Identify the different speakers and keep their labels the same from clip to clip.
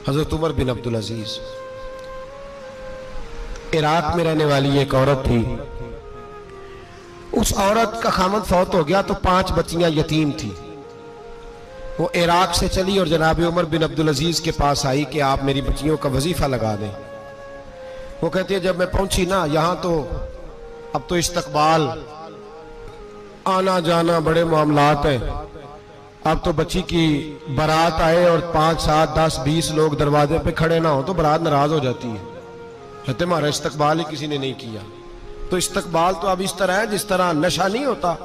Speaker 1: हजरत उमर बिन अब्दुल अजीज, Iraq में रहने वाली एक औरत थी। उस औरत का खामद फौत हो गया तो 5 बच्चियां यतीम थी। वो इराक से चली और जनाब उमर बिन अब्दुल अजीज के पास आई कि आप मेरी बच्चियों का वजीफा लगा दें। वो कहती है जब मैं पहुंची ना यहां तो अब तो इस्तकबाल, आना जाना बड़े मामलात हैं। अब तो बच्ची की बारात आए और 5, 7, 10, 20 लोग दरवाजे पे खड़े ना हो तो बारात नाराज हो जाती है, कहते हमारा इस्तकबाल ही किसी ने नहीं किया। तो इस्तकबाल तो अब इस तरह है जिस तरह नशा नहीं होता,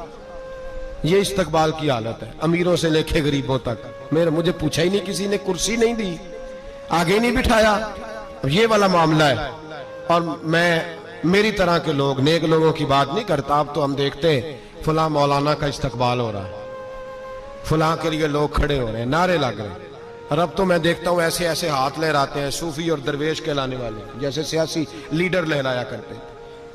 Speaker 1: ये इस्तकबाल की हालत है, अमीरों से लेके गरीबों तक। मुझे पूछा ही नहीं किसी ने, कुर्सी नहीं दी, आगे नहीं बिठाया, ये वाला मामला है। और मैं मेरी तरह के लोग, नेक लोगों की बात नहीं करता। अब तो हम देखते हैं फुला मौलाना का इस्तकबाल हो रहा है, फुला के लिए लोग खड़े हो रहे हैं, नारे लग रहे हैं। और अब तो मैं देखता हूं ऐसे ऐसे हाथ लहराते हैं सूफी और दरवेश कहलाने वाले, जैसे सियासी लीडर लहराया करते हैं।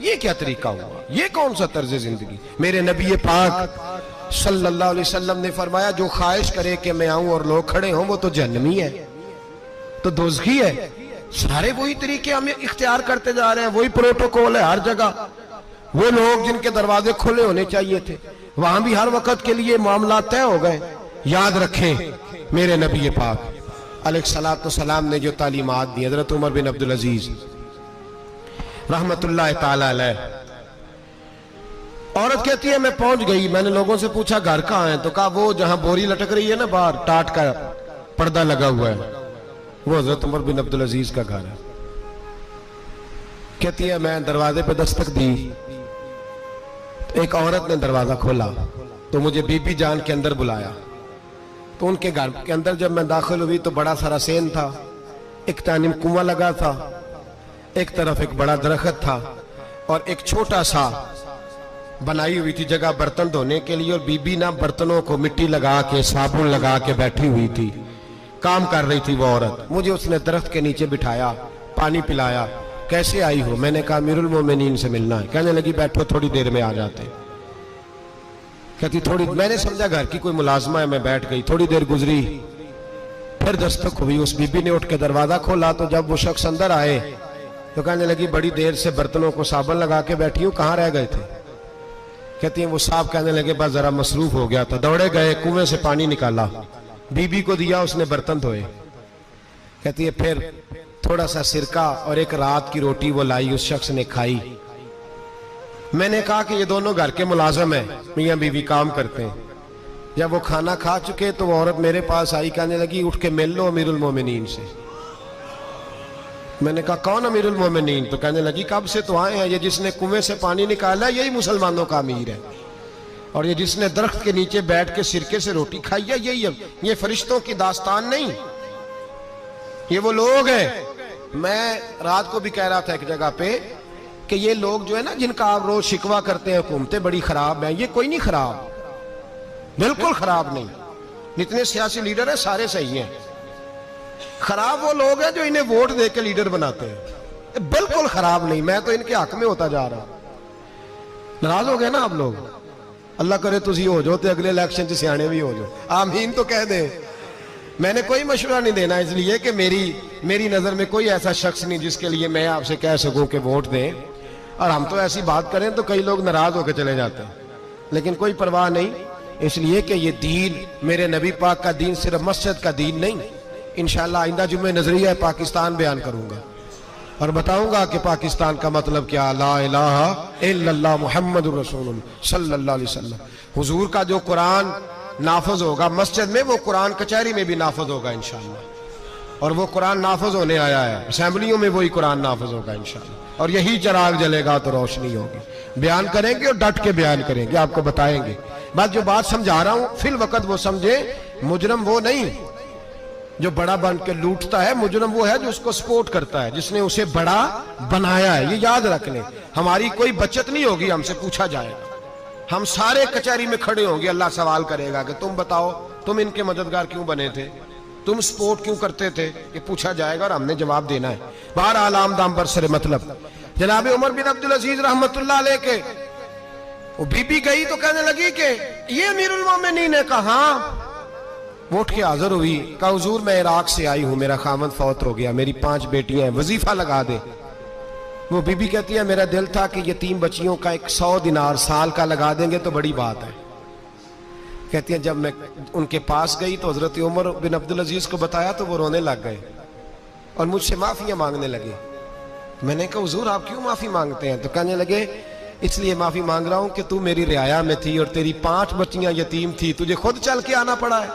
Speaker 1: ये क्या तरीका हुआ? ये कौन सा तर्ज जिंदगी? मेरे नबी पाक सल्लल्लाहु अलैहि वसल्लम ने फरमाया जो ख्वाहिश करे कि मैं आऊं और लोग खड़े हों वो तो जहन्नमी है, तो दोज़खी है। सारे वही तरीके हम इख्तियार करते जा रहे हैं, वही प्रोटोकॉल है हर जगह। वो लोग जिनके दरवाजे खुले होने चाहिए थे वहां भी हर वक्त के लिए मामला तय हो गए। याद रखें मेरे नबी पाक अलैहिस्सलातु सलाम ने जो तालीमात दी, हजरत उमर बिन अब्दुल अजीज रहमतुल्लाह ताला अलैह। औरत कहती है मैं पहुंच गई, मैंने लोगों से पूछा घर कहाँ है, तो कहा वो जहां बोरी लटक रही है ना बाहर, टाट का पर्दा लगा हुआ है, वो हजरत उमर बिन अब्दुल अजीज का घर है। कहती है मैं दरवाजे पे दस्तक दी, एक औरत ने दरवाजा खोला तो मुझे बीबी जान के अंदर बुलाया। तो उनके घर के अंदर जब मैं दाखिल हुई तो बड़ा सारा सेन था, एक तानिम कुआं लगा था, एक तरफ एक बड़ा दरख्त था और एक छोटा सा बनाई हुई थी जगह बर्तन धोने के लिए। और बीबी ना बर्तनों को मिट्टी लगा के साबुन लगा के बैठी हुई थी, काम कर रही थी वो औरत। मुझे उसने दरख्त के नीचे बिठाया, पानी पिलाया। कैसे आई हो? मैंने कहा अमीरुल मोमिनीन से मिलना है। कहने लगी बैठो थोड़ी देर में आ जाते। कहती थोड़ी, मैंने समझा घर की कोई मुलाजमा है, मैं बैठ गई। थोड़ी देर गुजरी, फिर दस्तक हुई, उस बीबी ने उठ के दरवाजा खोला। तो जब वो शख्स अंदर आए तो कहने लगी बड़ी देर से बर्तनों को साबुन लगा के बैठी हूँ, कहाँ रह गए थे? कहती है वो साहब कहने लगे बस जरा मसरूफ हो गया था। दौड़े गए, कुएं से पानी निकाला, बीबी को दिया, उसने बर्तन धोए। कहती है फिर थोड़ा सा सिरका और एक रात की रोटी वो लाई, उस शख्स ने खाई। मैंने कहा कि ये दोनों घर के मुलाजम हैं, मियां बीवी काम करते हैं। जब वो खाना खा चुके तो वो औरत मेरे पास आई, कहने लगी उठ के मिल लो अमीरुल मोमिनीन से। मैंने कहा कौन अमीरुल मोमिनीन? तो कहने लगी कब से तो आए हैं, ये जिसने कुएं से पानी निकाला यही मुसलमानों का अमीर है, और ये जिसने दरख्त के नीचे बैठ के सिरके से रोटी खाई है यही है। ये फरिश्तों की दास्तान नहीं, ये वो लोग हैं। मैं रात को भी कह रहा था एक जगह पे कि ये लोग जो है ना जिनका आप रोज शिकवा करते हैं हुकूमतें बड़ी खराब हैं, ये कोई नहीं खराब, बिल्कुल खराब नहीं। जितने सियासी लीडर हैं सारे सही हैं। खराब वो लोग हैं जो इन्हें वोट दे के लीडर बनाते हैं, बिल्कुल खराब नहीं। मैं तो इनके हक में होता जा रहा हूं। नाराज हो गए ना आप लोग? अल्लाह करे तुझी हो जाओ तो अगले इलेक्शन से सियाने भी हो जाओ, आमीन तो कह दे। मैंने कोई मशवरा नहीं देना, इसलिए कि मेरी नजर में कोई ऐसा शख्स नहीं जिसके लिए मैं आपसे कह सकूं कि वोट दें। और हम तो ऐसी बात करें तो कई लोग नाराज होकर चले जाते हैं, लेकिन कोई परवाह नहीं, इसलिए कि ये दीन मेरे नबी पाक का दीन सिर्फ मस्जिद का दीन नहीं। इंशाअल्लाह आइंदा जुम्मे नजरिया पाकिस्तान बयान करूंगा और बताऊंगा कि पाकिस्तान का मतलब क्या, ला इलाहा इल्लल्लाह मुहम्मदुर रसूलुल्लाह सल्लल्लाहु अलैहि वसल्लम। हुजूर का जो कुरान नाफज होगा मस्जिद में, वो कुरान कचहरी में भी नाफज होगा इंशाअल्लाह। और वो कुरान नाफज होने आया है, असेंबलियों में वही कुरान नाफज होगा इंशाअल्लाह। और यही चिराग जलेगा तो रोशनी होगी। बयान करेंगे और डट के बयान करेंगे, आपको बताएंगे। जो बात समझा रहा हूं फिल वक्त वो समझे, मुजरम वो नहीं जो बड़ा बन के लूटता है, मुजरम वो है जो उसको सपोर्ट करता है, जिसने उसे बड़ा बनाया है। ये याद रख लें, हमारी कोई बचत नहीं होगी, हमसे पूछा जाएगा। हम सारे कचहरी में खड़े होंगे, अल्लाह सवाल करेगा कि तुम बताओ तुम इनके मददगार क्यों बने थे, तुम सपोर्ट क्यों करते थे, ये पूछा जाएगा और हमने जवाब देना है। बहरहाल आमदाम बरसरे मतलब जनाब उमर बिन अब्दुल अजीज रहमतुल्लाह अलैह के वो बीबी गई तो कहने लगी कि ये अमीरुल मोमिनीन ने कहा, वो उठ के हाजिर हुई, कहा हुजूर मैं इराक से आई हूं, मेरा खामद फौत हो गया, मेरी 5 बेटियां हैं, वजीफा लगा दे। वो बीबी कहती है मेरा दिल था कि यतीम बच्चियों का 100 दिनार साल का लगा देंगे तो बड़ी बात है। कहती है जब मैं उनके पास गई तो हजरत उमर बिन अब्दुल अजीज को बताया तो वो रोने लग गए और मुझसे माफियां मांगने लगे। मैंने कहा हुजूर आप क्यों माफी मांगते हैं? तो कहने लगे इसलिए माफी मांग रहा हूं कि तू मेरी रियाया में थी और तेरी 5 बच्चियां यतीम थी, तुझे खुद चल के आना पड़ा है,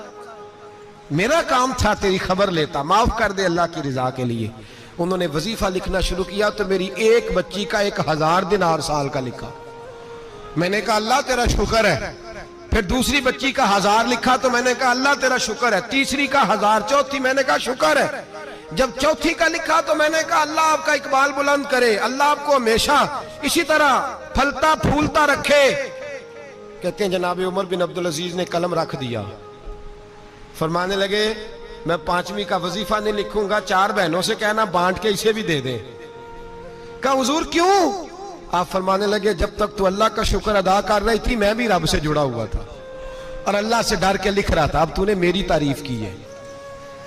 Speaker 1: मेरा काम था तेरी खबर लेता, माफ कर दे अल्लाह की रिजा के लिए। उन्होंने वजीफा लिखना शुरू किया तो मेरी एक बच्ची का 1000 दिनार साल का लिखा। मैंने कहा अल्लाह तेरा शुक्र है। फिर दूसरी बच्ची का 1000 लिखा तो मैंने कहा अल्लाह तेरा शुक्र है। तीसरी का 1000, चौथी मैंने कहा शुक्र है। जब चौथी का लिखा तो मैंने कहा अल्लाह आपका इकबाल बुलंद करे, अल्लाह आपको हमेशा इसी तरह फलता फूलता रखे। कहते हैं जनाब उमर बिन अब्दुल अजीज ने कलम रख दिया, फरमाने लगे मैं 5वीं का वजीफा नहीं लिखूंगा, 4 बहनों से कहना बांट के इसे भी दे दे। कहा हुजूर क्यों? आप फरमाने लगे जब तक तू अल्लाह का शुक्र अदा कर रही थी मैं भी रब से जुड़ा हुआ था और अल्लाह से डर के लिख रहा था। अब तूने मेरी तारीफ की है,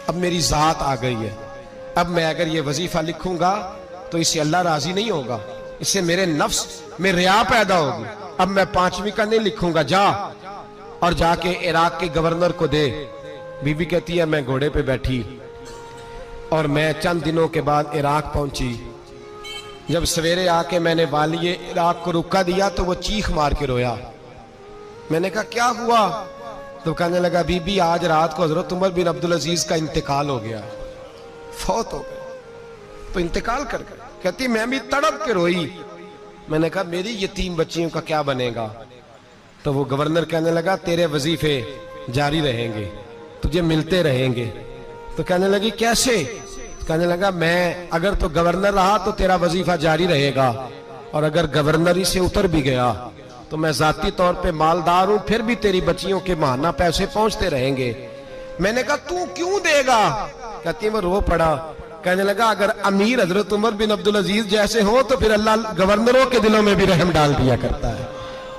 Speaker 1: अब मेरी जात आ गई है, अब मैं अगर ये वजीफा लिखूंगा तो इससे अल्लाह राजी नहीं होगा, इससे मेरे नफ्स में रिया पैदा होगी। अब मैं 5वीं का नहीं लिखूंगा, जा और जाके इराक के गवर्नर को दे। बीबी कहती है मैं घोड़े पे बैठी और मैं चंद दिनों के बाद इराक पहुंची। जब सवेरे आके मैंने वालिए इराक को रुका दिया तो वो चीख मार के रोया। मैंने कहा क्या हुआ? तो कहने लगा बीबी आज रात को हजरत उमर बिन अब्दुल अजीज का इंतकाल हो गया, फौत हो गया, तो इंतकाल कर गए। कहती मैं भी तड़प के रोई। मैंने कहा मेरी यतीम बच्चियों का क्या बनेगा? तो वो गवर्नर कहने लगा तेरे वजीफे जारी रहेंगे, तुझे मिलते रहेंगे। तो कहने लगी कैसे? कहने लगा मैं अगर तो गवर्नर रहा तो तेरा वजीफा जारी रहेगा और अगर गवर्नरी से उतर भी गया तो मैं जाती तौर पे मालदार हूं, फिर भी तेरी बच्चियों के माहाना पैसे पहुंचते रहेंगे। मैंने कहा तू क्यों देगा? कहती वो रो पड़ा। कहने लगा अगर अमीर हजरत उमर बिन अब्दुल अजीज जैसे हो तो फिर अल्लाह गवर्नरों के दिलों में भी रहम डाल दिया करता है,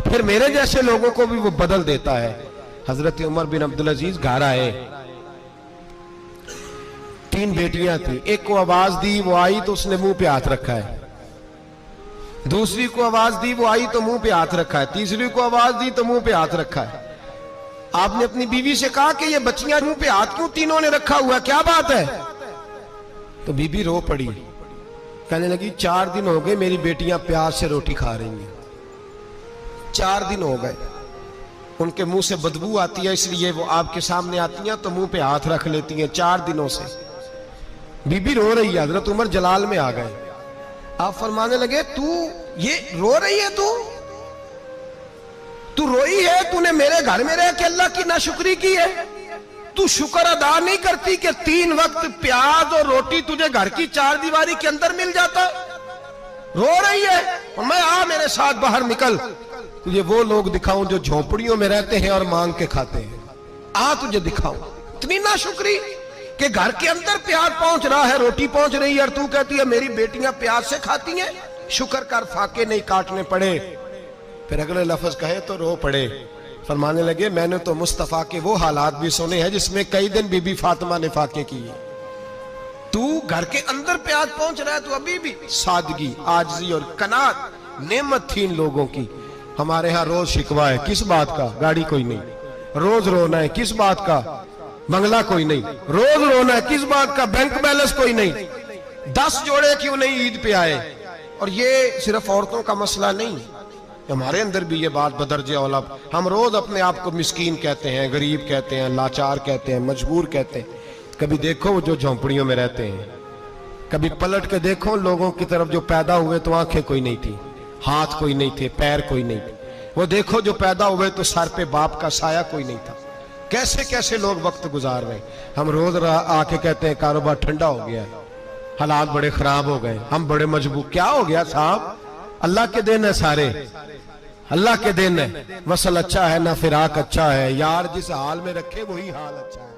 Speaker 1: फिर मेरे जैसे लोगों को भी वो बदल देता है। हजरत उमर बिन अब्दुल अजीज घर आए, 3 बेटियां थी। एक को आवाज दी, वो आई तो उसने मुंह पे हाथ रखा है। दूसरी को आवाज दी, वो आई तो मुंह पे हाथ रखा है। तीसरी को आवाज दी तो मुंह पे हाथ रखा है। आपने अपनी बीवी से कहा कि ये बच्चियां मुंह पे हाथ क्यों तीनों ने रखा हुआ, क्या बात है? तो बीबी रो पड़ी, कहने लगी 4 दिन हो गए मेरी बेटियां प्यार से रोटी खा रही हैं, 4 दिन हो गए, उनके मुंह से बदबू आती है इसलिए वो आपके सामने आती हैं तो मुंह पे हाथ रख लेती हैं 4 दिनों से। बीबी रो रही है। हजरत उमर जलाल में आ गए। आप फरमाने लगे तू ये रो रही है, तू रोई है, तूने मेरे घर में रह के अल्लाह की नाशुक्री की है, तू शुक्र अदा नहीं करती कि 3 वक्त प्याज और रोटी तुझे घर की 4 दीवारी के अंदर मिल जाता? रो रही है। और मैं आ मेरे साथ बाहर निकल, तुझे वो लोग दिखाऊं जो झोपड़ियों में रहते हैं और मांग के खाते हैं, आ तुझे दिखाऊं। इतनी नाशुक्री कि घर के अंदर प्याज पहुंच रहा है, रोटी पहुंच रही है और तू कहती है मेरी बेटियां प्याज से खाती हैं, शुक्र कर फाके नहीं काटने पड़े। फिर अगले लफ्ज कहे तो रो पड़े। फरमाने लगे मैंने तो मुस्तफा के वो हालात भी सुने हैं जिसमें कई दिन बीबी फातिमा ने फाके किए। तू घर के अंदर प्याज पहुंच रहा है तो अभी भी सादगी, आजिज़ी और कनात नेमत थी इन लोगों की। हमारे यहाँ रोज शिकवा है, किस बात का? गाड़ी कोई नहीं। रोज रोना है, किस बात का? बंगला कोई नहीं। रोज रोना है, किस बात का? बैंक बैलेंस कोई नहीं। 10 जोड़े क्यों नहीं ईद पे आए? और ये सिर्फ औरतों का मसला नहीं, हमारे अंदर भी ये बात बदर्जे औला। हम रोज अपने आप को मिस्कीन कहते हैं, गरीब कहते हैं, लाचार कहते हैं, मजबूर कहते हैं। कभी देखो वो जो झोंपड़ियों में रहते हैं, कभी पलट के देखो लोगों की तरफ जो पैदा हुए तो आंखें कोई नहीं थी, हाथ कोई नहीं थे, पैर कोई नहीं थे। वो देखो जो पैदा हुए तो सर पे बाप का साया कोई नहीं था। कैसे कैसे लोग वक्त गुजार रहे। हम रोज आके कहते हैं कारोबार ठंडा हो गया, हालात बड़े खराब हो गए, हम बड़े मजबूर। क्या हो गया साहब? अल्लाह के दिन है सारे, अल्लाह के दिन है। वसल अच्छा है ना फिराक अच्छा है, यार जिस हाल में रखे वही हाल अच्छा है।